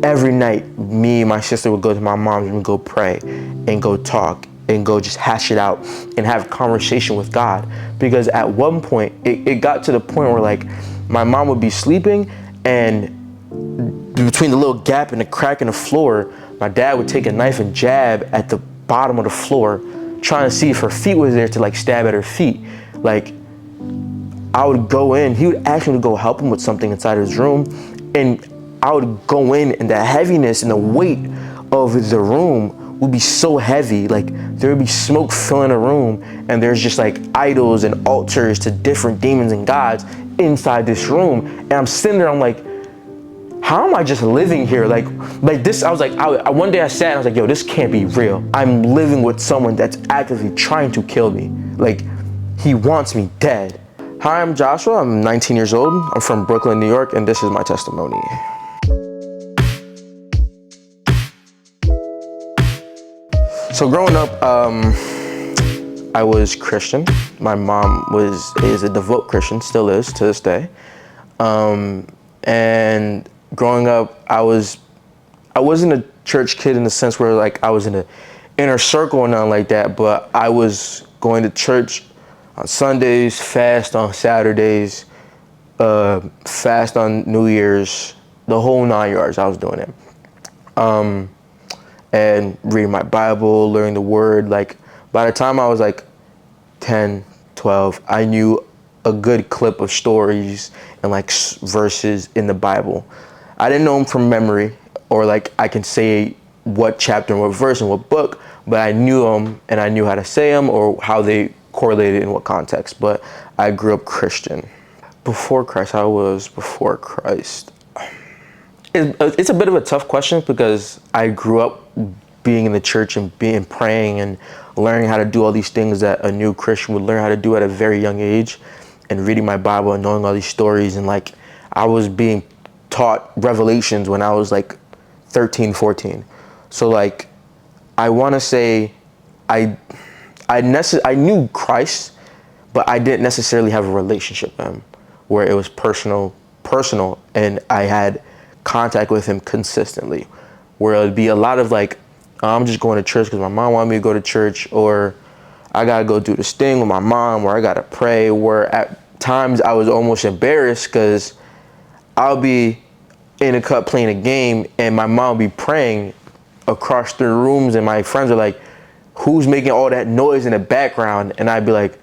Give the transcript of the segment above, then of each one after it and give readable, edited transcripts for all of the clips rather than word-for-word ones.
Every night, me and my sister would go to my mom's and go pray and go talk and go just hash it out and have conversation with God. Because at one point, it got to the point where like my mom would be sleeping, and between the little gap and the crack in the floor, my dad would take a knife and jab at the bottom of the floor, trying to see if her feet was there to like stab at her feet. Like, I would go in, he would ask me to go help him with something inside his room, and I would go in, and the heaviness and the weight of the room would be so heavy. Like, there would be smoke filling the room, and there's just like idols and altars to different demons and gods inside this room. And I'm sitting there, I'm like, how am I just living here? Like this, I was like, one day I sat and I was like, yo, this can't be real. I'm living with someone that's actively trying to kill me. Like, he wants me dead. Hi, I'm Joshua. I'm 19 years old. I'm from Brooklyn, New York, and this is my testimony. So growing up, I was Christian. My mom is a devout Christian, still is to this day. And growing up, I wasn't a church kid in the sense where like I was in an inner circle or nothing like that, but I was going to church on Sundays, fast on Saturdays, fast on New Year's, the whole 9 yards. I was doing it. And reading my Bible, learning the word. Like, by the time I was like 10, 12, I knew a good clip of stories and like verses in the Bible. I didn't know them from memory, or like I can say what chapter and what verse and what book, but I knew them and I knew how to say them or how they correlated in what context. But I grew up Christian. Before Christ, I was before Christ. It's a bit of a tough question because I grew up being in the church and praying and learning how to do all these things that a new Christian would learn how to do at a very young age, and reading my Bible and knowing all these stories. And like, I was being taught revelations when I was like 13, 14. So like, I want to say I knew Christ, but I didn't necessarily have a relationship with him where it was personal, and I had contact with him consistently, where it would be a lot of like, I'm just going to church because my mom wanted me to go to church, or I gotta go do this thing with my mom, or I gotta pray, where at times I was almost embarrassed because I'll be in a cup playing a game and my mom will be praying across the rooms, and my friends are like, who's making all that noise in the background? And I'd be like,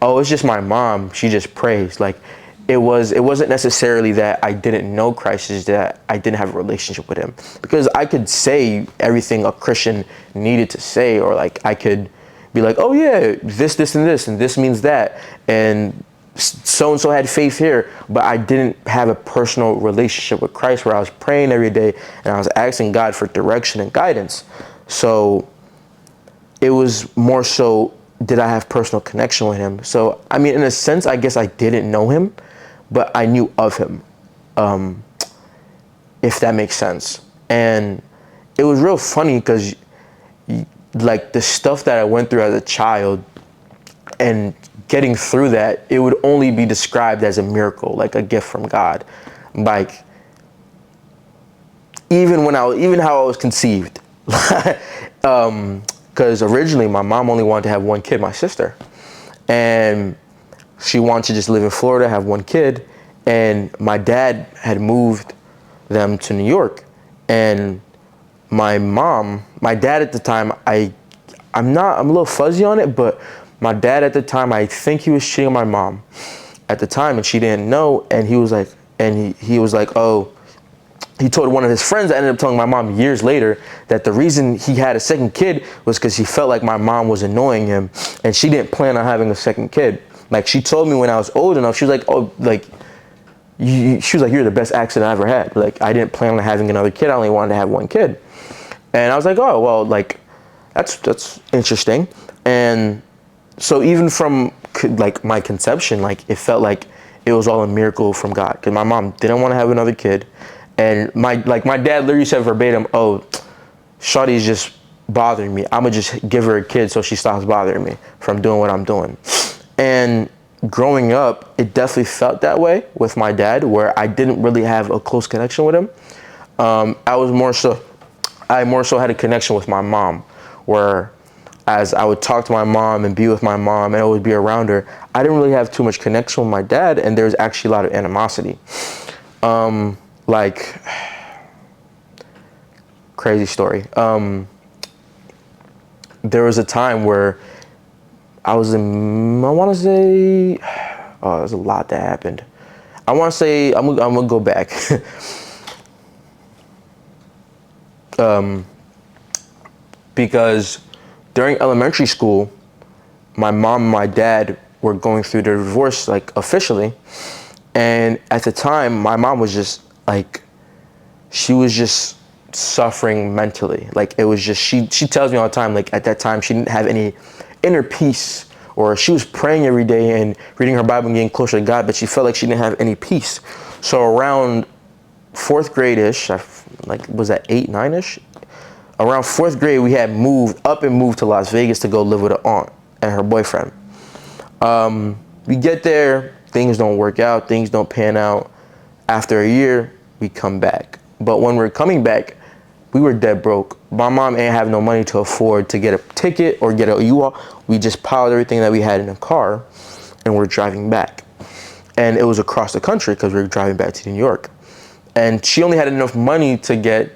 oh, it's just my mom, she just prays. Like, it wasn't necessarily that I didn't know Christ, it's that I didn't have a relationship with him. Because I could say everything a Christian needed to say, or like I could be like, oh yeah, this and this means that, and so-and-so had faith here, but I didn't have a personal relationship with Christ where I was praying every day and I was asking God for direction and guidance. So it was more so, did I have personal connection with him? So, I mean, in a sense, I guess I didn't know him, but I knew of him, if that makes sense. And it was real funny because like the stuff that I went through as a child and getting through that, it would only be described as a miracle, like a gift from God. Like, even how I was conceived, because originally my mom only wanted to have one kid, my sister, and she wanted to just live in Florida, have one kid, and my dad had moved them to New York. And my dad at the time, I'm a little fuzzy on it, but my dad at the time, I think he was cheating on my mom at the time, and she didn't know. And he was like, oh, he told one of his friends that ended up telling my mom years later that the reason he had a second kid was because he felt like my mom was annoying him, and she didn't plan on having a second kid. Like, she told me when I was old enough, she was like, oh, like, she was like, you're the best accident I ever had. Like, I didn't plan on having another kid. I only wanted to have one kid. And I was like, oh, well, like, that's interesting. And so even from like my conception, like, it felt like it was all a miracle from God, because my mom didn't want to have another kid. And my dad literally said verbatim, oh, Shawty's just bothering me. I'm gonna just give her a kid so she stops bothering me from doing what I'm doing. And growing up, it definitely felt that way with my dad, where I didn't really have a close connection with him. I more so had a connection with my mom, where as I would talk to my mom and be with my mom and always be around her, I didn't really have too much connection with my dad, and there was actually a lot of animosity. Like, crazy story. There was a time where I want to say, oh, there's a lot that happened. I want to say, I'm gonna go back. Because during elementary school, my mom and my dad were going through their divorce, like, officially. And at the time, my mom was just like, she was just suffering mentally. Like, it was just, she tells me all the time, like, at that time, she didn't have any inner peace, or she was praying every day and reading her Bible and getting closer to God, but she felt like she didn't have any peace. So around fourth grade-ish, like, was that 8, 9-ish? Around fourth grade, we had moved to Las Vegas to go live with an aunt and her boyfriend. We get there, things don't work out, things don't pan out. After a year, we come back. But when we're coming back, we were dead broke. My mom ain't have no money to afford to get a ticket or get a U-Haul. We just piled everything that we had in the car, and we're driving back. And it was across the country because we were driving back to New York. And she only had enough money to get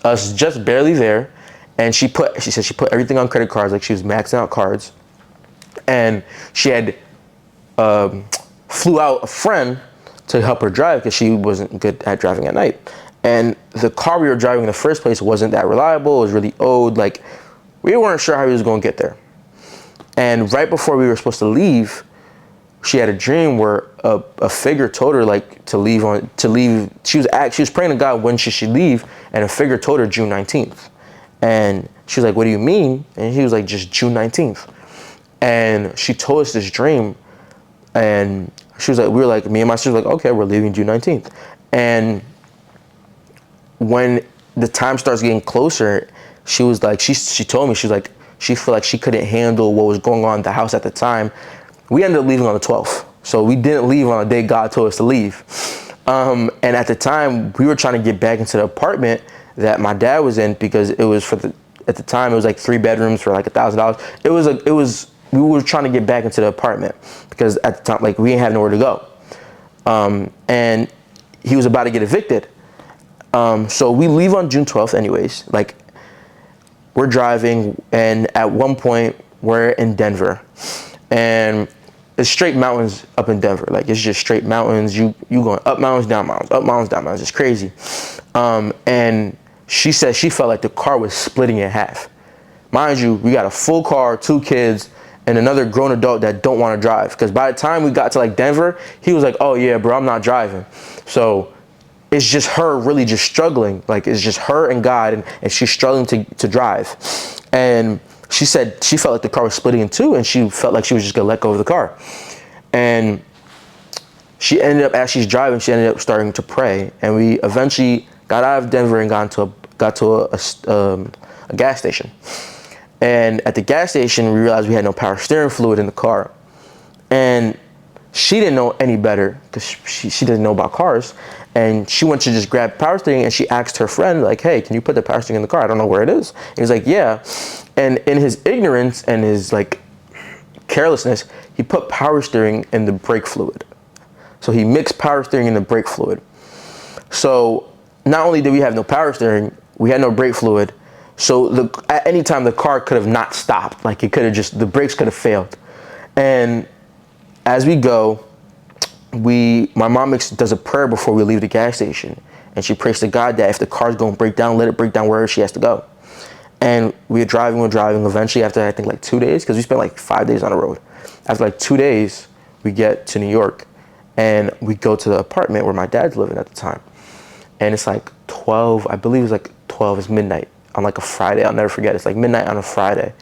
us just barely there. And she said she put everything on credit cards, like she was maxing out cards. And she had flew out a friend to help her drive because she wasn't good at driving at night. And the car we were driving in the first place wasn't that reliable. It was really old. Like, we weren't sure how we was going to get there. And right before we were supposed to leave, she had a dream where a figure told her, like, to leave. She was praying to God when should she leave, and a figure told her June 19th. And she was like, what do you mean? And he was like, just June 19th. And she told us this dream, and she was like, me and my sister were like, okay, we're leaving June 19th. And when the time starts getting closer, she was like, she told me, she was like, she felt like she couldn't handle what was going on in the house at the time. We ended up leaving on the 12th. So we didn't leave on the day God told us to leave. And at the time, we were trying to get back into the apartment that my dad was in, because it was at the time, it was like 3 bedrooms for like $1,000. We were trying to get back into the apartment because at the time, like, we didn't have nowhere to go. And he was about to get evicted. So we leave on June 12th anyways. Like, we're driving, and at one point we're in Denver, and it's straight mountains up in Denver. Like, it's just straight mountains. You going up mountains, down mountains, up mountains, down mountains. It's crazy. And she said she felt like the car was splitting in half. Mind you, we got a full car, 2 kids, and another grown adult that don't want to drive. Because by the time we got to, like, Denver, he was like, oh yeah, bro, I'm not driving. So it's just her really just struggling. Like, it's just her and God, and she's struggling to drive. And she said she felt like the car was splitting in 2, and she felt like she was just gonna let go of the car. And she ended up, as she's driving, she ended up starting to pray. And we eventually got out of Denver and got to a gas station. And at the gas station, we realized we had no power steering fluid in the car. And she didn't know any better because she didn't know about cars. And she went to just grab power steering, and she asked her friend, like, hey, can you put the power steering in the car? I don't know where it is. And he's like, yeah. And in his ignorance and his, like, carelessness, he put power steering in the brake fluid. So he mixed power steering in the brake fluid. So not only did we have no power steering, we had no brake fluid. So at any time the car could have not stopped. Like, it could have just, the brakes could have failed. And as we go, my mom does a prayer before we leave the gas station. And she prays to God that if the car's going to break down, let it break down wherever she has to go. And we're driving. Eventually, after I think like 2 days, because we spent like 5 days on the road. After like 2 days, we get to New York, and we go to the apartment where my dad's living at the time. And it's like 12, I believe it's like 12, it's midnight on like a Friday. I'll never forget. It's like midnight on a Friday.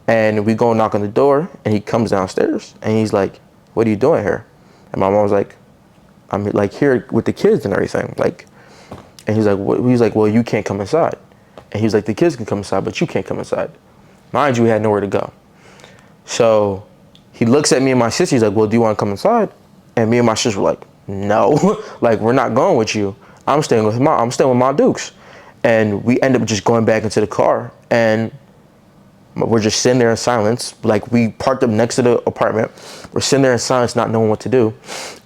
And we go and knock on the door, and he comes downstairs, and he's like, what are you doing here? And my mom was like, I'm like here with the kids and everything. Like, and he's like, what? He's like, well, you can't come inside. And he was like, the kids can come inside, but you can't come inside. Mind you, we had nowhere to go. So he looks at me and my sister. He's like, well, do you want to come inside? And me and my sister were like, no, like, we're not going with you. I'm staying with my Dukes. And we end up just going back into the car, and we're just sitting there in silence. Like, we parked up next to the apartment. We're sitting there in silence, not knowing what to do.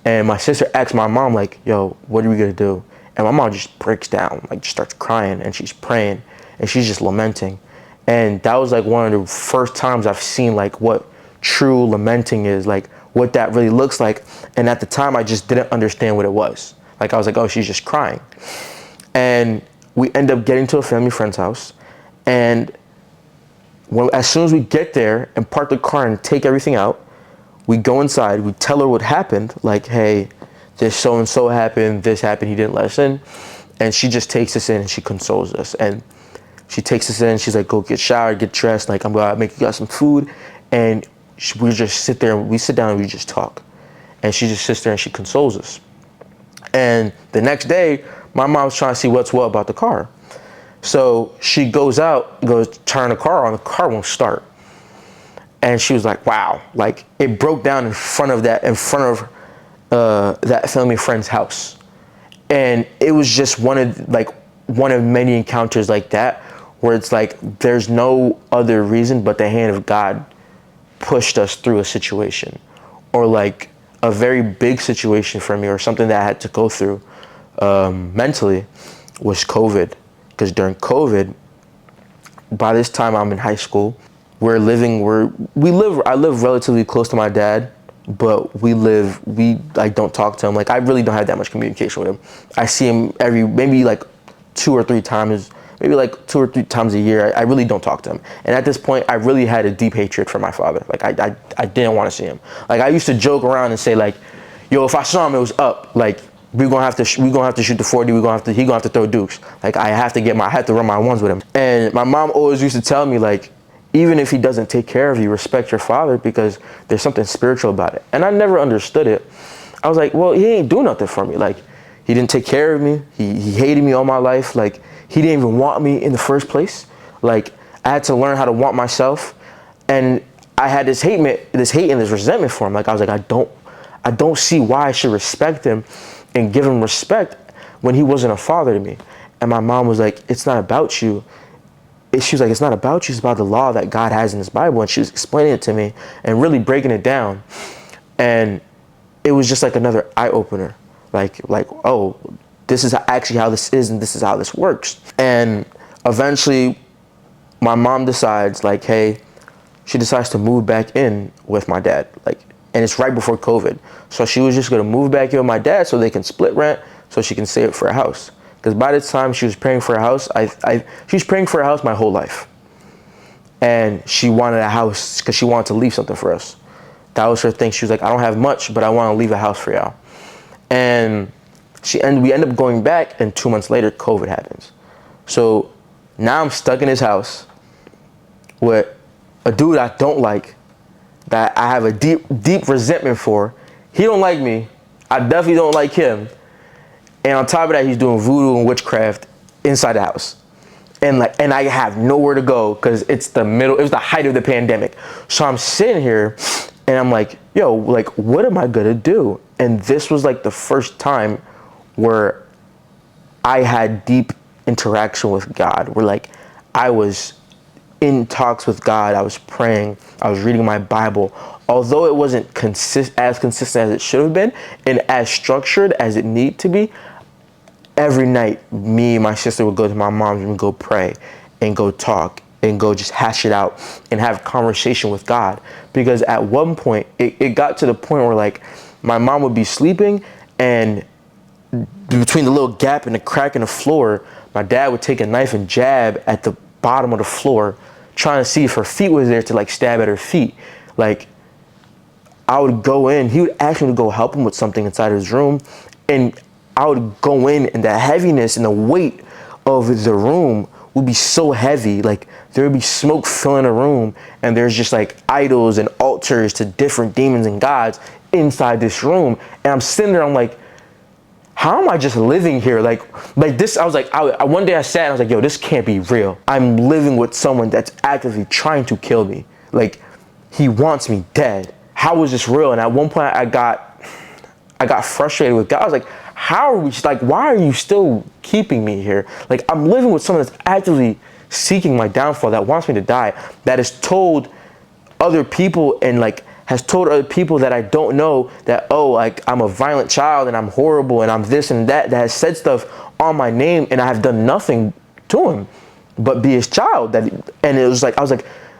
And my sister asked my mom, like, yo, what are we gonna do? And my mom just breaks down, like, just starts crying, and she's praying, and she's just lamenting. And that was like one of the first times I've seen like what true lamenting is, like what that really looks like. And at the time, I just didn't understand what it was. Like, I was like, oh, she's just crying. And we end up getting to a family friend's house, and as soon as we get there and park the car and take everything out, we go inside, we tell her what happened, like, hey, this so-and-so happened, this happened, he didn't let us in. And she just takes us in and she consoles us. And she takes us in, she's like, go get showered, get dressed, like, I'm gonna make you guys some food. And we just sit there, and we sit down and we just talk. And she just sits there and she consoles us. And the next day, my mom's trying to see what's what about the car. So she goes out, goes turn the car on, the car won't start. And she was like, wow, like, it broke down in front of that family friend's house. And it was just one of many encounters like that, where it's like, there's no other reason but the hand of God pushed us through a situation, or like a very big situation for me, or something that I had to go through mentally, was COVID. Because during COVID, by this time I'm in high school, I live relatively close to my dad, but I don't talk to him. Like, I really don't have that much communication with him. I see him maybe like 2 or 3 times a year. I really don't talk to him. And at this point, I really had a deep hatred for my father. Like, I didn't want to see him. Like, I used to joke around and say, like, yo, if I saw him, it was up. Like, we're gonna have to shoot the 40. He gonna have to throw dukes. Like, I have to run my ones with him. And my mom always used to tell me, like, even if he doesn't take care of you, respect your father, because there's something spiritual about it. And I never understood it. I was like, well, he ain't do nothing for me. Like, he didn't take care of me. He hated me all my life. Like, he didn't even want me in the first place. Like, I had to learn how to want myself. And I had this hate and this resentment for him. Like, I was like, I don't see why I should respect him and give him respect when he wasn't a father to me. And my mom was like, it's not about you. She was like, it's not about you, it's about the law that God has in his Bible. And she was explaining it to me and really breaking it down. And it was just like another eye opener. Like, oh, this is actually how this is, and this is how this works. And eventually my mom decides, like, hey, she decides to move back in with my dad. Like, and it's right before COVID. So she was just gonna move back in with my dad so they can split rent, so she can save for a house. Because by the time she was praying for a house, she was praying for a house my whole life. And she wanted a house because she wanted to leave something for us. That was her thing. She was like, I don't have much, but I want to leave a house for y'all. And we end up going back, and 2 months later, COVID happens. So now I'm stuck in his house with a dude I don't like, that I have a deep resentment for. He don't like me. I definitely don't like him. And on top of that, he's doing voodoo and witchcraft inside the house. And I have nowhere to go because it was the height of the pandemic. So I'm sitting here and I'm like, yo, like, what am I gonna do? And this was like the first time where I had deep interaction with God, where like I was in talks with God, I was praying, I was reading my Bible. Although it wasn't as consistent as it should have been and as structured as it needed to be, every night me and my sister would go to my mom's and go pray and go talk and go just hash it out and have a conversation with God. Because at one point, it got to the point where like my mom would be sleeping, and between the little gap and the crack in the floor, my dad would take a knife and jab at the bottom of the floor, trying to see if her feet was there to like stab at her feet. Like, I would go in, he would ask me to go help him with something inside his room, and I would go in, and the heaviness and the weight of the room would be so heavy. Like, there would be smoke filling the room, and there's just like idols and altars to different demons and gods inside this room. And I'm sitting there, I'm like, how am I just living here? Like this, I was like, one day I sat and I was like, yo, this can't be real. I'm living with someone that's actively trying to kill me. Like, he wants me dead. How is this real? And at one point I got frustrated with God. I was like, how are we, she's like, why are you still keeping me here? Like, I'm living with someone that's actively seeking my downfall, that wants me to die, that has told other people and like has told other people that I don't know that, oh, like I'm a violent child and I'm horrible and I'm this and that, that has said stuff on my name, and I have done nothing to him but be his child. And it was like, I was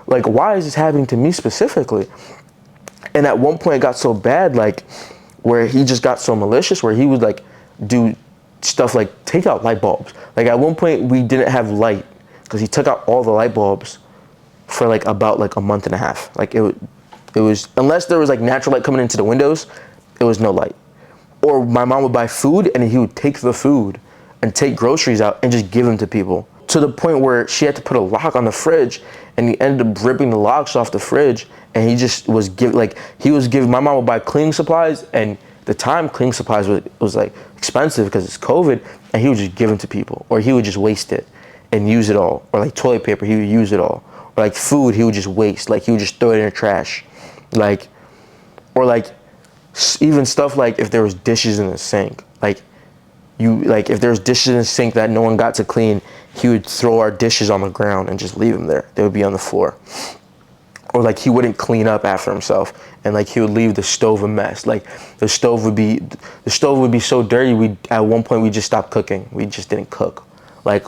like, why is this happening to me specifically? And at one point it got so bad, like where he just got so malicious, where he would like do stuff like take out light bulbs. Like at one point we didn't have light because he took out all the light bulbs for like about like a month and a half. Like it was, unless there was like natural light coming into the windows, it was no light. Or my mom would buy food and he would take the food and take groceries out and just give them to people, to the point where she had to put a lock on the fridge, and he ended up ripping the locks off the fridge. And he just was giving, my mom would buy cleaning supplies, and at the time cleaning supplies was like expensive because it's COVID, and he would just give them to people, or he would just waste it and use it all. Or like toilet paper, he would use it all. Or like food, he would just waste, like he would just throw it in the trash. Like, or like even stuff like if there was dishes in the sink, like if there's dishes in the sink that no one got to clean, he would throw our dishes on the ground and just leave them there. They would be on the floor. Or like he wouldn't clean up after himself, and like he would leave the stove a mess. Like the stove would be so dirty, at one point we just stopped cooking. We just didn't cook. Like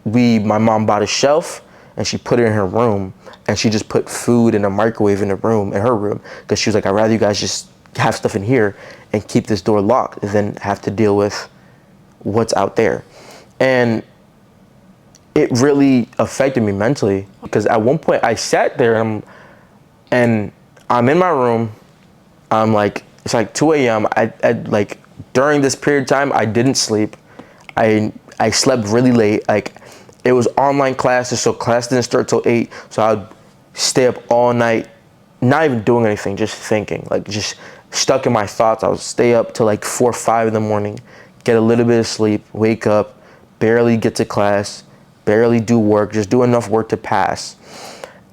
my mom bought a shelf and she put it in her room, and she just put food in a microwave in her room, because she was like, I'd rather you guys just have stuff in here and keep this door locked than have to deal with what's out there. And it really affected me mentally, because at one point I sat there and I'm in my room. I'm like, it's like 2 a.m. I like during this period of time I didn't sleep. I slept really late. Like it was online classes, so class didn't start till 8. So I'd stay up all night, not even doing anything, just thinking, like just stuck in my thoughts. I would stay up till like 4 or 5 in the morning, get a little bit of sleep, wake up, barely get to class, barely do work, just do enough work to pass.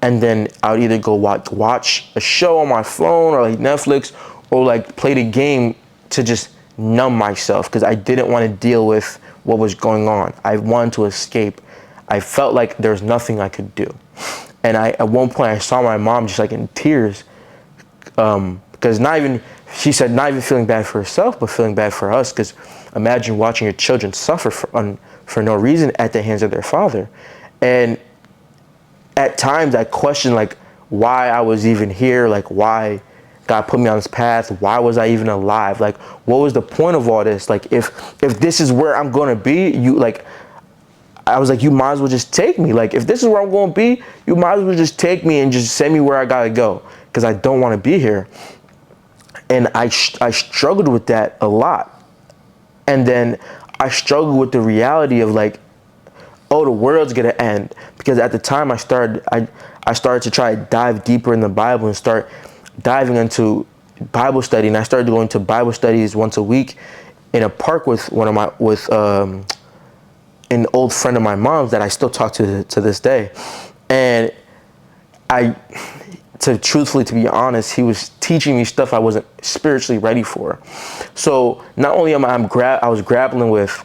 And then I would either go watch a show on my phone or like Netflix, or like play the game to just numb myself, because I didn't want to deal with what was going on. I wanted to escape. I felt like there's nothing I could do. And at one point I saw my mom just like in tears, because she said not even feeling bad for herself, but feeling bad for us, because imagine watching your children suffer for no reason at the hands of their father. And at times I questioned like why I was even here, like why God put me on this path, why was I even alive, like what was the point of all this? Like if this is where I'm gonna be, I was like, you might as well just take me. Like if this is where I'm gonna be, you might as well just take me and just send me where I gotta go, because I don't want to be here. And I struggled with that a lot. And then I struggled with the reality of like, oh, the world's gonna end. Because at the time I started to try to dive deeper in the Bible and start diving into Bible study. And I started going to Bible studies once a week in a park with an old friend of my mom's that I still talk to this day. And to be honest, he was teaching me stuff I wasn't spiritually ready for. So not only I was grappling with,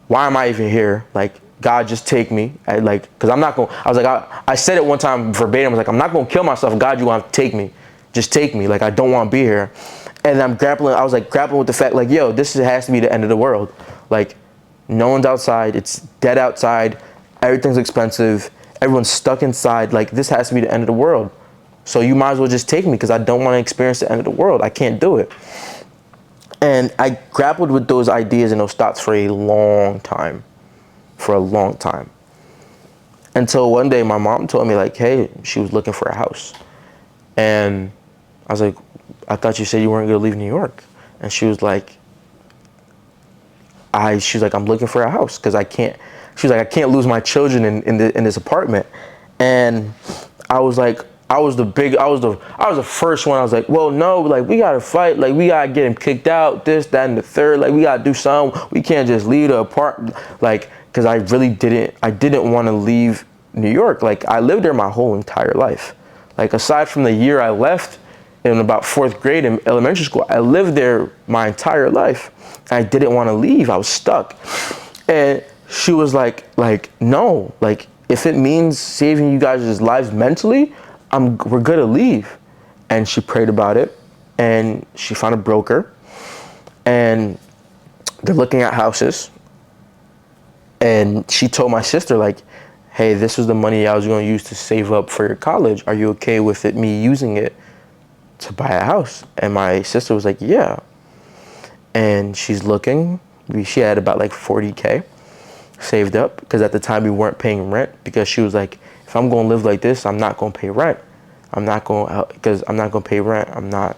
why am I even here? Like, God, just take me. Because I'm not going, I was like, I said it one time verbatim, I was like, I'm not going to kill myself. God, you want to take me. Just take me. Like, I don't want to be here. And I was like grappling with the fact, like, yo, this has to be the end of the world. Like, no one's outside. It's dead outside. Everything's expensive. Everyone's stuck inside. Like, this has to be the end of the world. So you might as well just take me, because I don't want to experience the end of the world. I can't do it. And I grappled with those ideas and those thoughts for a long time. Until one day my mom told me, like, hey, she was looking for a house. And I was like, I thought you said you weren't going to leave New York. And she was like, I'm looking for a house because I can't lose my children in this apartment. And I was like, I was the first one. I was like, well, no, like, we gotta fight, like, we gotta get him kicked out, this, that, and the third, like, we gotta do something. We can't just leave the apartment, like, because I didn't want to leave New York. Like, I lived there my whole entire life. Like, aside from the year I left, in about 4th grade in elementary school. I lived there my entire life. I didn't want to leave. I was stuck. And she was like, no, like, if it means saving you guys' lives mentally, we're going to leave. And she prayed about it, and she found a broker, and they're looking at houses. And she told my sister, like, hey, this was the money I was going to use to save up for your college. Are you okay with me using it to buy a house? And my sister was like, yeah. And she's looking. She had about like $40K saved up, because at the time we weren't paying rent, because she was like, if I'm going to live like this, I'm not going to pay rent. I'm not going to pay rent.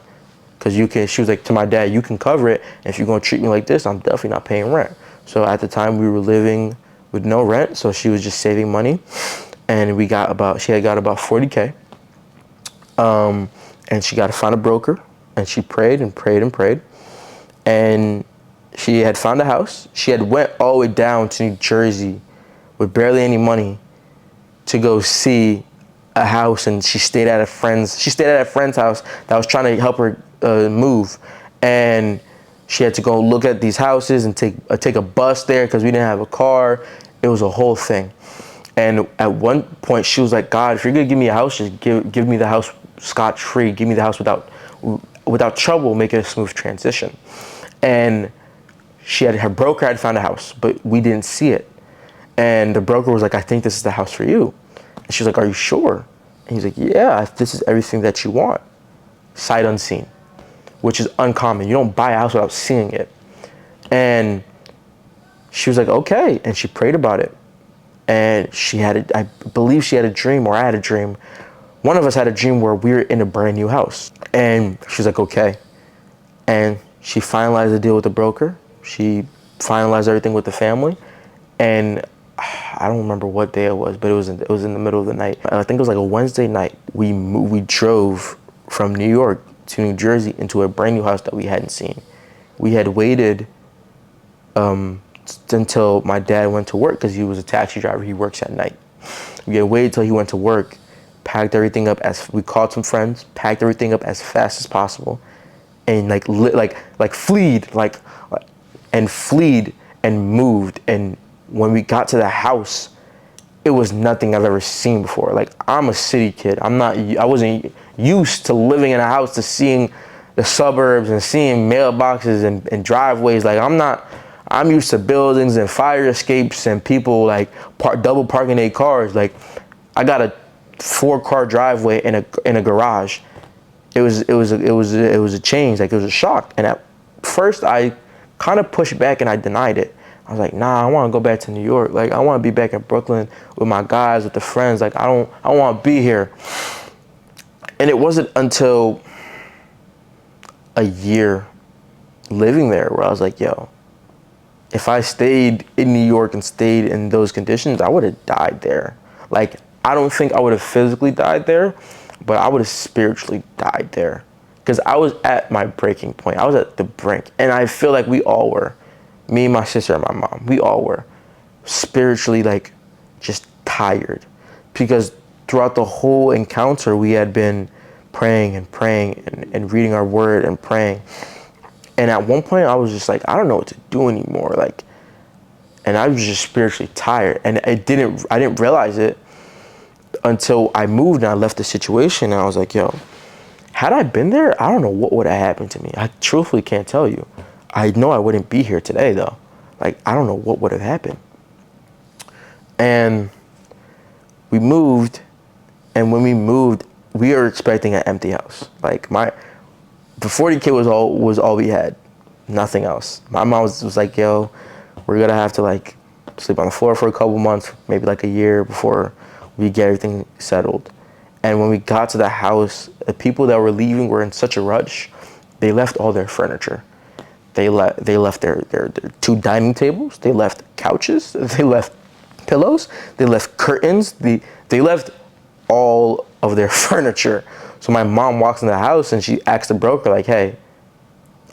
She was like to my dad, you can cover it. And if you're going to treat me like this, I'm definitely not paying rent. So at the time we were living with no rent. So she was just saving money. And she had got about $40K. And she got to find a broker, and she prayed and prayed and prayed. And she had found a house. She had went all the way down to New Jersey with barely any money to go see a house, and she stayed at a friend's house that was trying to help her move. And she had to go look at these houses and take a bus there, because we didn't have a car. It was a whole thing. And at one point she was like, God, if you're gonna give me a house, just give me the house scot-free. Give me the house without trouble, make it a smooth transition. And her broker had found a house, but we didn't see it. And the broker was like, I think this is the house for you. And she was like, are you sure? And he's like, yeah, this is everything that you want. Sight unseen, which is uncommon. You don't buy a house without seeing it. And she was like, okay. And she prayed about it. And I believe she had a dream, or I had a dream. One of us had a dream where we were in a brand new house. And she was like, okay. And she finalized the deal with the broker. She finalized everything with the family. And I don't remember what day it was, but it was in the middle of the night. I think it was like a Wednesday night. We drove from New York to New Jersey into a brand new house that we hadn't seen. We had waited until my dad went to work, because he was a taxi driver. He works at night. We had waited till he went to work, packed everything up we called some friends, packed everything up as fast as possible, and fled and moved. And when we got to the house, it was nothing I've ever seen before. Like, I'm a city kid. I wasn't used to living in a house, to seeing the suburbs and seeing mailboxes and driveways. Like, I'm used to buildings and fire escapes and people like double parking their cars. Like, I got a 4-car driveway in a garage. It was a change. Like, it was a shock. And at first I kind of pushed back and I denied it. I was like, nah, I want to go back to New York. Like, I want to be back in Brooklyn with my guys, with the friends. Like, I want to be here. And it wasn't until a year living there where I was like, yo, if I stayed in New York and stayed in those conditions, I would have died there. Like, I don't think I would have physically died there, but I would have spiritually died there, because I was at my breaking point. I was at the brink, and I feel like we all were. Me, my sister, and my mom, we all were spiritually, like, just tired, because throughout the whole encounter, we had been praying and praying and reading our word and praying. And at one point I was just like, I don't know what to do anymore. Like, and I was just spiritually tired. And I didn't realize it until I moved and I left the situation. And I was like, yo, had I been there, I don't know what would have happened to me. I truthfully can't tell you. I know I wouldn't be here today though. Like, I don't know what would have happened. And we moved, and when we moved, we were expecting an empty house. Like, the 40K was all we had, nothing else. My mom was like, yo, we're gonna have to like sleep on the floor for a couple months, maybe like a year, before we get everything settled. And when we got to the house, the people that were leaving were in such a rush. They left all their furniture. They left their 2 dining tables. They left couches. They left pillows. They left curtains. They left all of their furniture. So my mom walks in the house and she asks the broker, like, hey,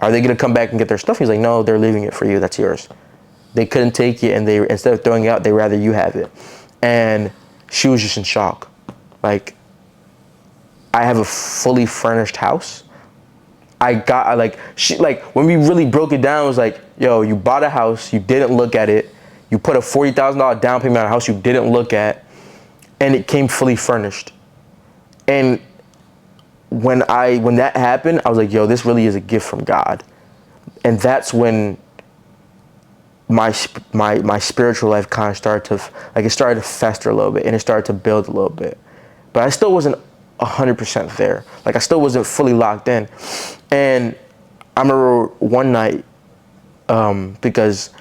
are they gonna come back and get their stuff? He's like, no, they're leaving it for you. That's yours. They couldn't take it, and instead of throwing it out, they rather you have it. And she was just in shock. Like, I have a fully furnished house, when we really broke it down, it was like, yo, you bought a house, you didn't look at it. You put a $40,000 down payment on a house you didn't look at, and it came fully furnished. And when that happened, I was like, yo, this really is a gift from God. And that's when my spiritual life kind of started to fester a little bit, and it started to build a little bit. But I still wasn't 100% there. Like, I still wasn't fully locked in. And I remember one night, because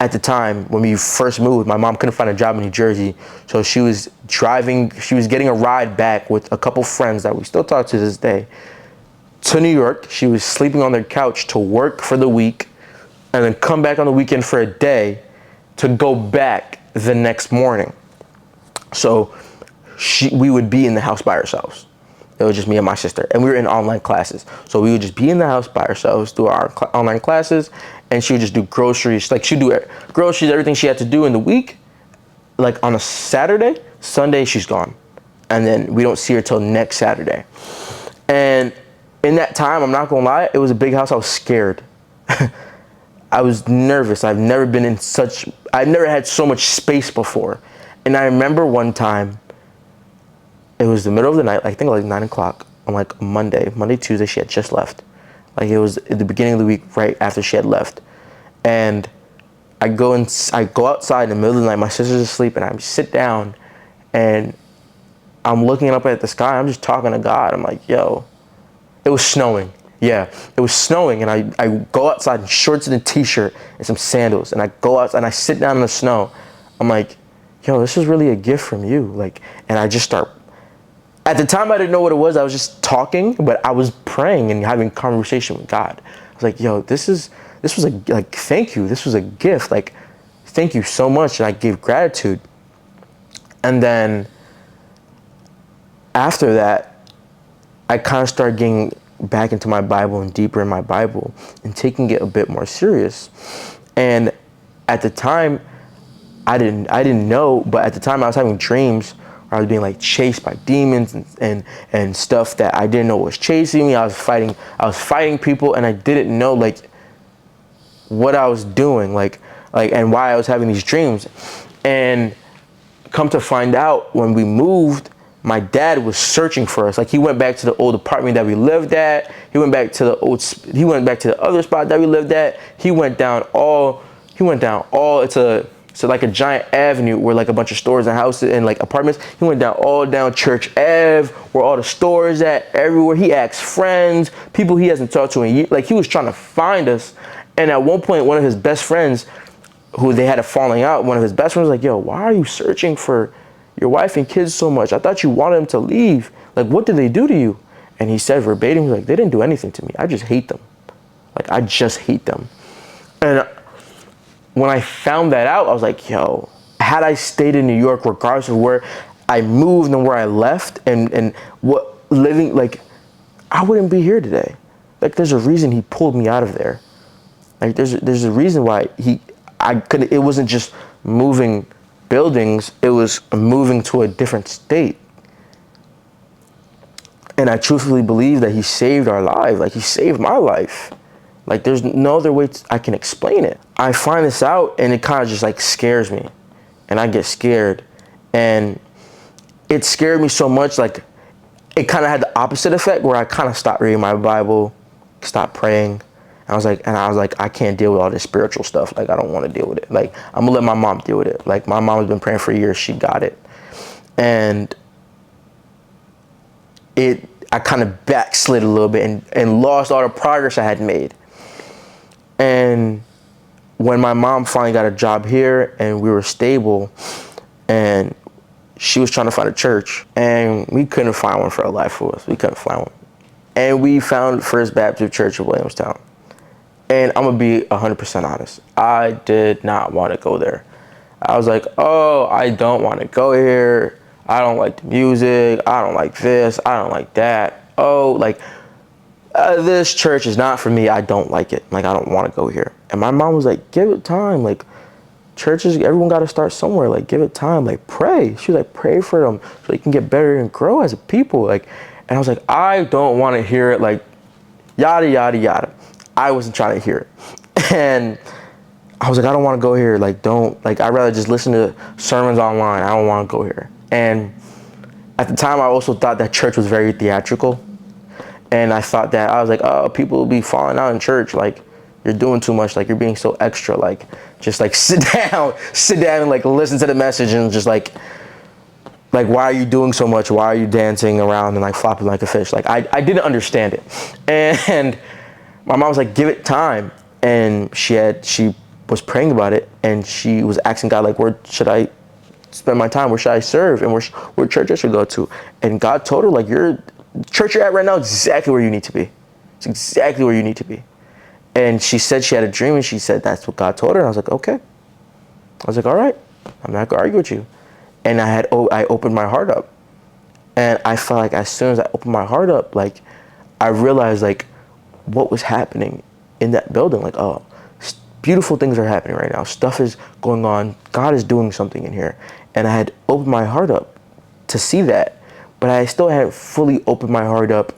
at the time when we first moved, my mom couldn't find a job in New Jersey. So she was getting a ride back with a couple friends that we still talk to this day to New York. She was sleeping on their couch to work for the week and then come back on the weekend for a day to go back the next morning. So we would be in the house by ourselves. It was just me and my sister, and we were in online classes. So we would just be in the house by ourselves, do our online classes, and she would just do groceries. Like, she'd do groceries, everything she had to do in the week. Like, on a Saturday, Sunday, she's gone. And then we don't see her till next Saturday. And in that time, I'm not gonna lie, it was a big house. I was scared. I was nervous. I've never had so much space before. And I remember one time, it was the middle of the night, I think like 9 o'clock on like Monday, Tuesday, she had just left. Like, it was at the beginning of the week, right after she had left. And I go outside in the middle of the night, my sister's asleep, and I sit down and I'm looking up at the sky. I'm just talking to God. I'm like, yo, it was snowing. Yeah, it was snowing, and I go outside in shorts and a t-shirt and some sandals, and I go outside and I sit down in the snow. I'm like, yo, this is really a gift from you. Like, and I just start. At the time, I didn't know what it was. I was just talking, but I was praying and having conversation with God. I was like, yo, this was thank you. This was a gift. Like, thank you so much. And I gave gratitude. And then after that, I kind of started getting back into my Bible and deeper in my Bible and taking it a bit more serious. And at the time, I didn't know, but at the time I was having dreams. I was being like chased by demons and stuff that I didn't know was chasing me. I was fighting people, and I didn't know like what I was doing, like and why I was having these dreams. And come to find out, when we moved, my dad was searching for us. Like, he went back to the old apartment that we lived at. He went back to the other spot that we lived at. He went down all. It's like a giant avenue where like a bunch of stores and houses and like apartments. He went down Church Ave, where all the stores at, everywhere. He asked friends, people he hasn't talked to in years. Like, he was trying to find us. And at one point, one of his best friends, who they had a falling out, one of his best friends was like, yo, why are you searching for your wife and kids so much? I thought you wanted them to leave. Like, what did they do to you? And he said verbatim, he was like, they didn't do anything to me. I just hate them. Like, I just hate them. And when I found that out, I was like, yo, had I stayed in New York, regardless of where I moved and where I left and what living, like, I wouldn't be here today. Like, there's a reason he pulled me out of there. Like, there's a reason why it wasn't just moving buildings, it was moving to a different state. And I truthfully believe that he saved our lives. Like, he saved my life. Like, there's no other way I can explain it. I find this out, and it kind of just like scares me, and I get scared. And it scared me so much, like, it kind of had the opposite effect, where I kind of stopped reading my Bible, stopped praying. I was like, I can't deal with all this spiritual stuff. Like, I don't want to deal with it. Like, I'm gonna let my mom deal with it. Like, my mom has been praying for years. She got it. And I kind of backslid a little bit and lost all the progress I had made. And when my mom finally got a job here and we were stable, and she was trying to find a church, and we couldn't find one for our life for us. We couldn't find one. And we found First Baptist Church of Williamstown. And I'm going to be 100% honest. I did not want to go there. I was like, oh, I don't want to go here. I don't like the music. I don't like this. I don't like that. Oh, like, this church is not for me. I don't like it. Like, I don't want to go here. And my mom was like, give it time. Like, churches, everyone got to start somewhere. Like, give it time. Like, pray. She was like, pray for them so they can get better and grow as a people. Like, and I was like, I don't want to hear it. Like, yada, yada, yada. I wasn't trying to hear it. And I was like, I don't want to go here. Like, don't, like, I'd rather just listen to sermons online. I don't want to go here. And at the time, I also thought that church was very theatrical. And I thought that, I was like, oh, people will be falling out in church. Like, you're doing too much. Like, you're being so extra. Like, just like sit down and like listen to the message and just like, why are you doing so much? Why are you dancing around and like flopping like a fish? Like, I didn't understand it. And my mom was like, give it time. And she was praying about it, and she was asking God, like, where should I spend my time? Where should I serve? And where church I should go to? And God told her, like, the church you're at right now is exactly where you need to be. It's exactly where you need to be. And she said she had a dream, and she said that's what God told her. And I was like, okay. I was like, all right, I'm not gonna argue with you. And I opened my heart up. And I felt like as soon as I opened my heart up, like, I realized, like, what was happening in that building. Like, oh, beautiful things are happening right now. Stuff is going on. God is doing something in here. And I had opened my heart up to see that. But I still hadn't fully opened my heart up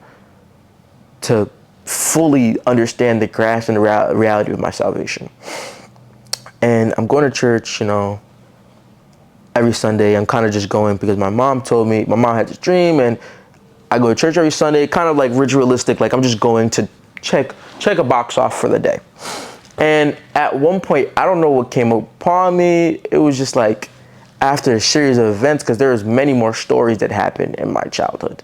to fully understand the grasp and the reality of my salvation. And I'm going to church, every Sunday. I'm kind of just going because my mom told me, my mom had this dream, and I go to church every Sunday, kind of like ritualistic, like I'm just going to check a box off for the day. And at one point, I don't know what came upon me. It was just like after a series of events, because there was many more stories that happened in my childhood.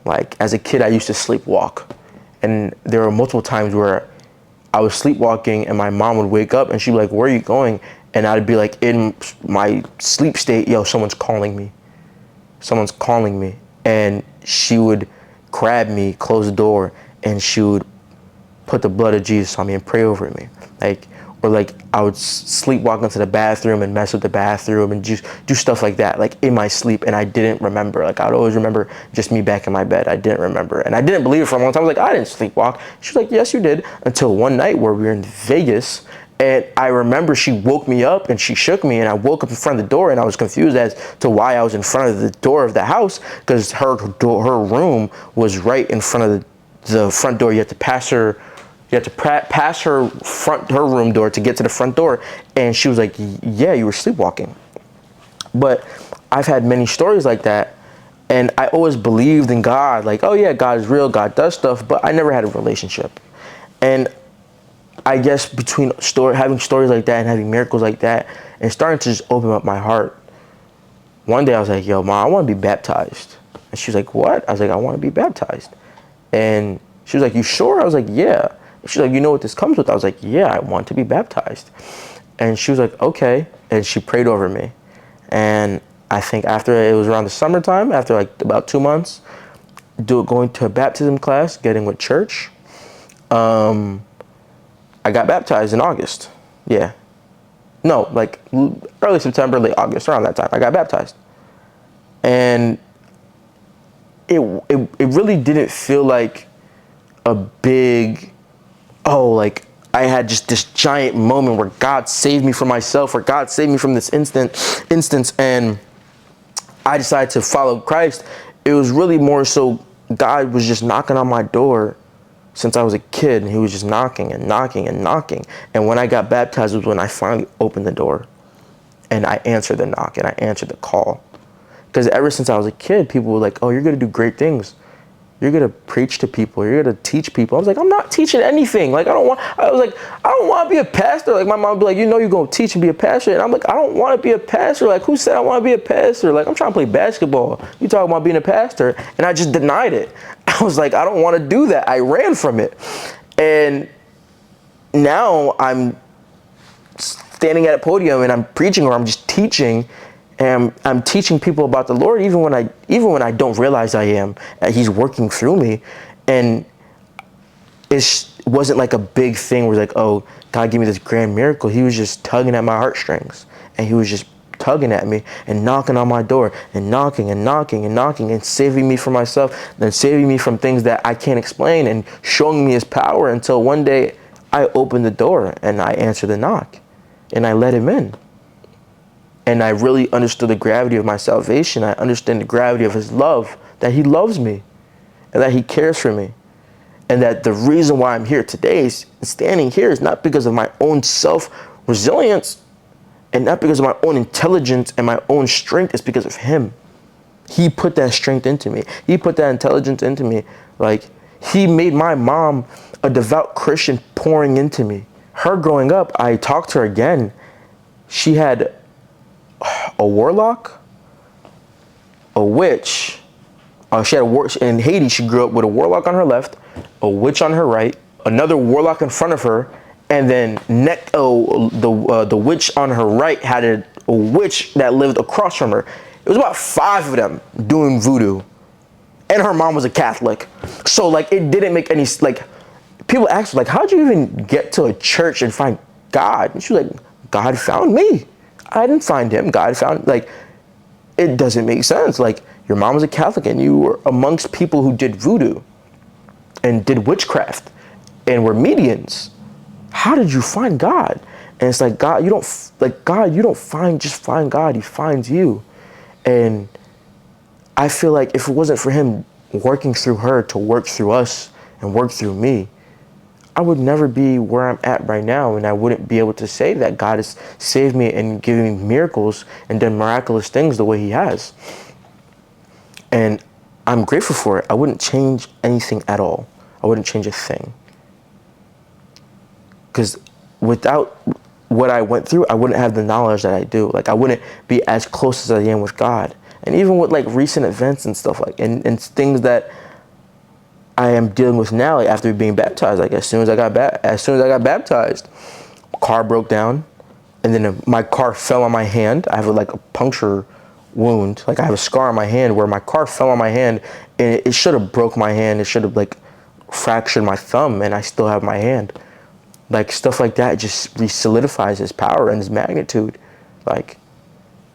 Like as a kid, I used to sleepwalk, and there were multiple times where I was sleepwalking and my mom would wake up and she'd be like, where are you going? And I'd be like in my sleep state, yo, someone's calling me. Someone's calling me. And she would grab me, close the door, and she would put the blood of Jesus on me and pray over me. Or I would sleepwalk into the bathroom and mess with the bathroom and just do stuff like that, like in my sleep. And I didn't remember. Like, I'd always remember just me back in my bed. I didn't remember. And I didn't believe it for a long time. I was like, I didn't sleepwalk. She was like, yes, you did. Until one night where we were in Vegas, and I remember she woke me up and she shook me, and I woke up in front of the door, and I was confused as to why I was in front of the door of the house, because her room was right in front of the front door. You had to pass her her room door to get to the front door. And she was like, yeah, you were sleepwalking. But I've had many stories like that, and I always believed in God, like, oh yeah, God is real, God does stuff, but I never had a relationship. And I guess between having stories like that and having miracles like that and starting to just open up my heart, one day I was like, yo, Mom, I want to be baptized. And she was like, what? I was like, I want to be baptized. And she was like, you sure? I was like, yeah. She's like, you know what this comes with? I was like, yeah, I want to be baptized. And she was like, okay. And she prayed over me. And I think after, it was around the summertime, after like about 2 months, going to a baptism class, getting with church, I got baptized in August. Yeah. No, like early September, late August, around that time, I got baptized. And it really didn't feel like a big, like I had just this giant moment where God saved me from myself, where God saved me from this instance, and I decided to follow Christ. It was really more so God was just knocking on my door since I was a kid, and he was just knocking and knocking and knocking. And when I got baptized was when I finally opened the door, and I answered the knock, and I answered the call. Because ever since I was a kid, people were like, oh, you're going to do great things. You're going to preach to people. You're going to teach people. I was like, I'm not teaching anything. Like, I don't want to be a pastor. Like, my mom would be like, you're going to teach and be a pastor. And I'm like, I don't want to be a pastor. Like, who said I want to be a pastor? Like, I'm trying to play basketball. You talking about being a pastor? And I just denied it. I was like, I don't want to do that. I ran from it. And now I'm standing at a podium and I'm preaching, or I'm just teaching. And I'm teaching people about the Lord, even when I don't realize I am. He's working through me, and it wasn't like a big thing where it's like, oh, God gave me this grand miracle. He was just tugging at my heartstrings, and he was just tugging at me and knocking on my door and knocking and knocking and knocking and saving me from myself, then saving me from things that I can't explain, and showing me his power, until one day I opened the door and I answered the knock and I let him in. And I really understood the gravity of my salvation. I understand the gravity of his love, that he loves me and that he cares for me. And that the reason why I'm here today, standing here, is not because of my own self-resilience and not because of my own intelligence and my own strength. It's because of him. He put that strength into me. He put that intelligence into me. Like, he made my mom a devout Christian, pouring into me. Her growing up, I talked to her again. She had a warlock, a witch. She had in Haiti. She grew up with a warlock on her left, a witch on her right, another warlock in front of her, and then the witch on her right had a witch that lived across from her. It was about 5 of them doing voodoo, and her mom was a Catholic. So like, it didn't make any, like, people asked her, like, how'd you even get to a church and find God? And she was like, God found me. I didn't find him. God found, like, it doesn't make sense. Like, your mom was a Catholic and you were amongst people who did voodoo and did witchcraft and were mediums. How did you find God? And it's like, God, you don't just find God. He finds you. And I feel like if it wasn't for him working through her to work through us and work through me, I would never be where I'm at right now, and I wouldn't be able to say that God has saved me and given me miracles and done miraculous things the way he has. And I'm grateful for it. I wouldn't change anything at all. I wouldn't change a thing. Because without what I went through, I wouldn't have the knowledge that I do. Like, I wouldn't be as close as I am with God. And even with like recent events and stuff, like, and things that I am dealing with now, like after being baptized. Like, as soon as I got baptized, my car broke down, and then my car fell on my hand. I have like a puncture wound. Like, I have a scar on my hand where my car fell on my hand, and it should have broke my hand. It should have like fractured my thumb, and I still have my hand. Like, stuff like that just re-solidifies his power and his magnitude. Like,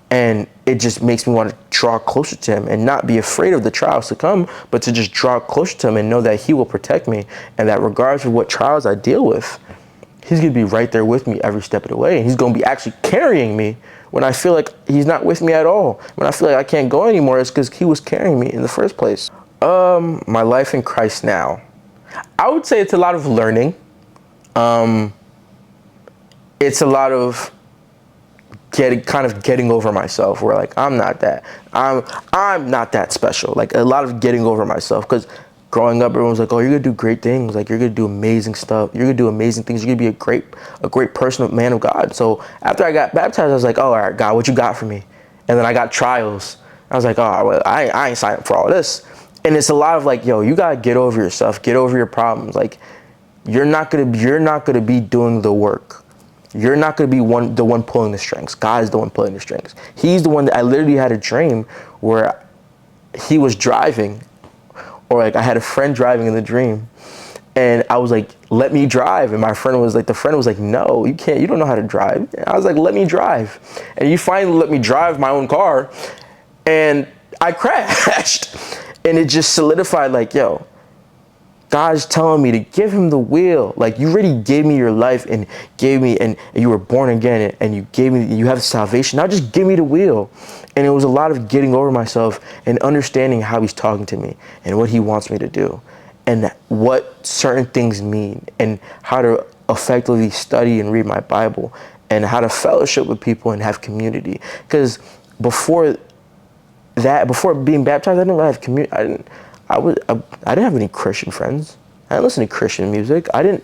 and it just makes me want to draw closer to him and not be afraid of the trials to come, but to just draw closer to him and know that he will protect me, and that regardless of what trials I deal with, he's going to be right there with me every step of the way. And he's going to be actually carrying me when I feel like he's not with me at all. When I feel like I can't go anymore, it's because he was carrying me in the first place. My life in Christ now. I would say it's a lot of learning. It's a lot of getting over myself, where like, I'm not that special. Like, a lot of getting over myself, because growing up, everyone's like, oh, you're gonna do great things, like, you're gonna do amazing stuff, you're gonna do amazing things, you're gonna be a great person, a man of God. So after I got baptized, I was like, oh, all right, God, what you got for me? And then I got trials. I was like, oh, well, I ain't signed up for all this. And it's a lot of like, yo, you gotta get over yourself, get over your problems. Like, you're not gonna be doing the work. You're not going to be the one pulling the strings. God is the one pulling the strings. He's the one that I literally had a dream where he was driving, or like I had a friend driving in the dream, and I was like, let me drive. And the friend was like, no, you can't. You don't know how to drive. And I was like, let me drive. And he finally let me drive my own car, and I crashed. And it just solidified, like, yo, God's telling me to give him the wheel. Like, you already gave me your life and gave me, and you were born again, and you have salvation. Now just give me the wheel. And it was a lot of getting over myself and understanding how he's talking to me and what he wants me to do and what certain things mean and how to effectively study and read my Bible and how to fellowship with people and have community. Because before being baptized, I didn't really have community. I didn't have any Christian friends. I didn't listen to Christian music. It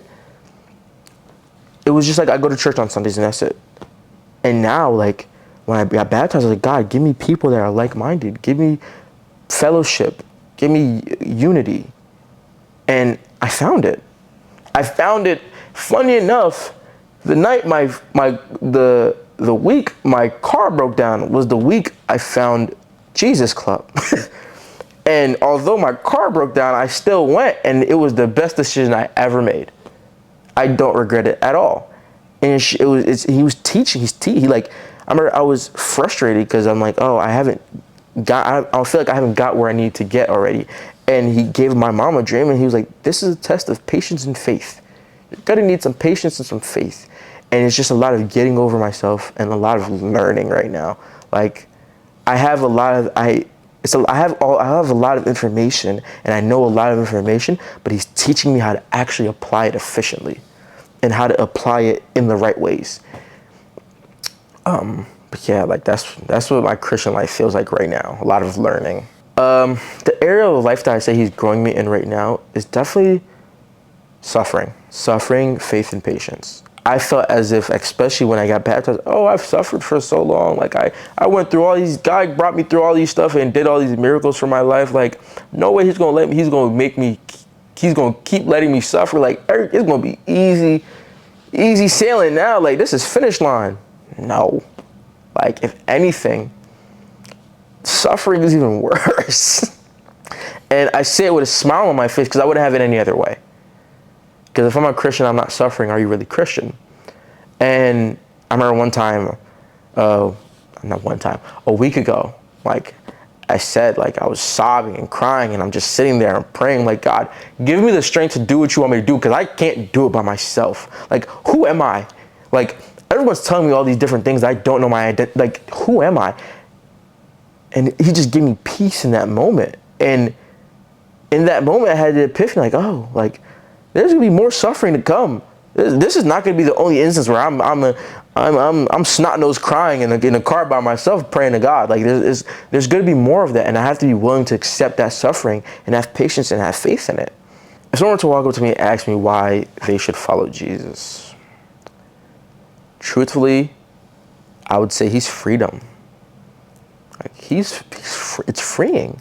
was just like, I go to church on Sundays and that's it. And now, like, when I got baptized, I was like, God, give me people that are like-minded. Give me fellowship. Give me unity. And I found it. Funny enough, the night the week my car broke down was the week I found Jesus Club. And although my car broke down, I still went, and it was the best decision I ever made. I don't regret it at all. And he was teaching. I remember I was frustrated because I'm like, oh, I feel like I haven't got where I need to get already. And he gave my mom a dream, and he was like, this is a test of patience and faith. You're gonna need some patience and some faith. And it's just a lot of getting over myself and a lot of learning right now. Like, I have a lot of information, and I know a lot of information, but he's teaching me how to actually apply it efficiently and how to apply it in the right ways. But yeah, like that's what my Christian life feels like right now. A lot of learning. The area of life that I say he's growing me in right now is definitely suffering, faith, and patience. I felt as if, especially when I got baptized, oh, I've suffered for so long. Like I went through all these, God brought me through all these stuff and did all these miracles for my life. Like, no way he's going to let me, he's going to keep letting me suffer. Like, it's going to be easy sailing now. Like, this is finish line. No. Like, if anything, suffering is even worse. And I say it with a smile on my face because I wouldn't have it any other way. Because if I'm a Christian, I'm not suffering. Are you really Christian? And I remember a week ago, like I said, like I was sobbing and crying, and I'm just sitting there and praying, like, God, give me the strength to do what you want me to do, because I can't do it by myself. Like, who am I? Like, everyone's telling me all these different things. I don't know my identity. Like, who am I? And he just gave me peace in that moment. And in that moment, I had the epiphany, like, oh, like, there's gonna be more suffering to come. This is not gonna be the only instance where I'm snot-nosed crying in a car by myself praying to God. Like, there's gonna be more of that, and I have to be willing to accept that suffering and have patience and have faith in it. If someone were to walk up to me and ask me why they should follow Jesus, truthfully, I would say he's freedom. Like, it's freeing.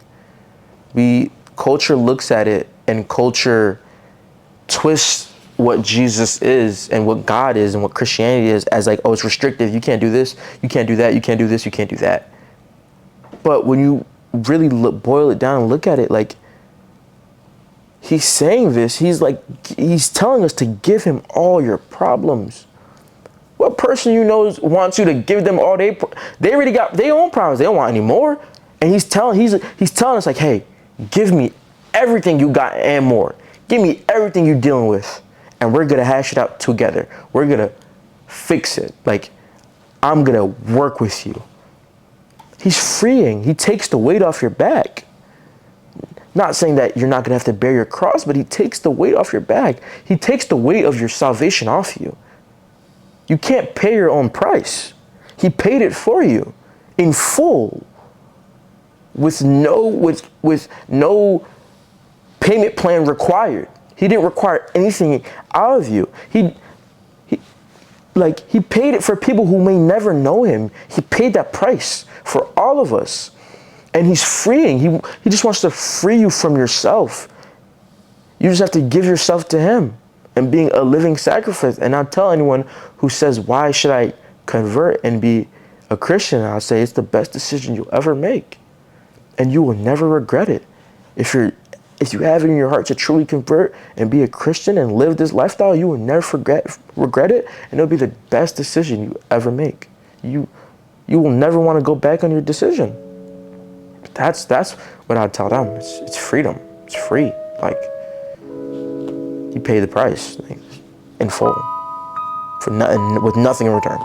Culture looks at it, and culture twists what Jesus is and what God is and what Christianity is as like, oh, it's restrictive. You can't do this. You can't do that. You can't do this. You can't do that. But when you really boil it down and look at it, like, he's saying this, he's telling us to give him all your problems. What person you know wants you to give them all they already got their own problems. They don't want any more. And he's telling us, like, hey, give me everything you got and more. Give me everything you're dealing with, and we're going to hash it out together. We're going to fix it. Like, I'm going to work with you. He's freeing. He takes the weight off your back. Not saying that you're not going to have to bear your cross, but he takes the weight off your back. He takes the weight of your salvation off you. You can't pay your own price. He paid it for you in full, with no payment plan required. He didn't require anything out of you. He paid it for people who may never know him. He paid that price for all of us. And he's freeing. He just wants to free you from yourself. You just have to give yourself to him and being a living sacrifice. And I'll tell anyone who says, why should I convert and be a Christian? I'll say it's the best decision you'll ever make. And you will never regret it. If you have it in your heart to truly convert and be a Christian and live this lifestyle, you will never regret it, and it'll be the best decision you ever make. You will never want to go back on your decision. That's what I'd tell them. It's freedom. It's free. Like, you pay the price, like, in full, for nothing, with nothing in return.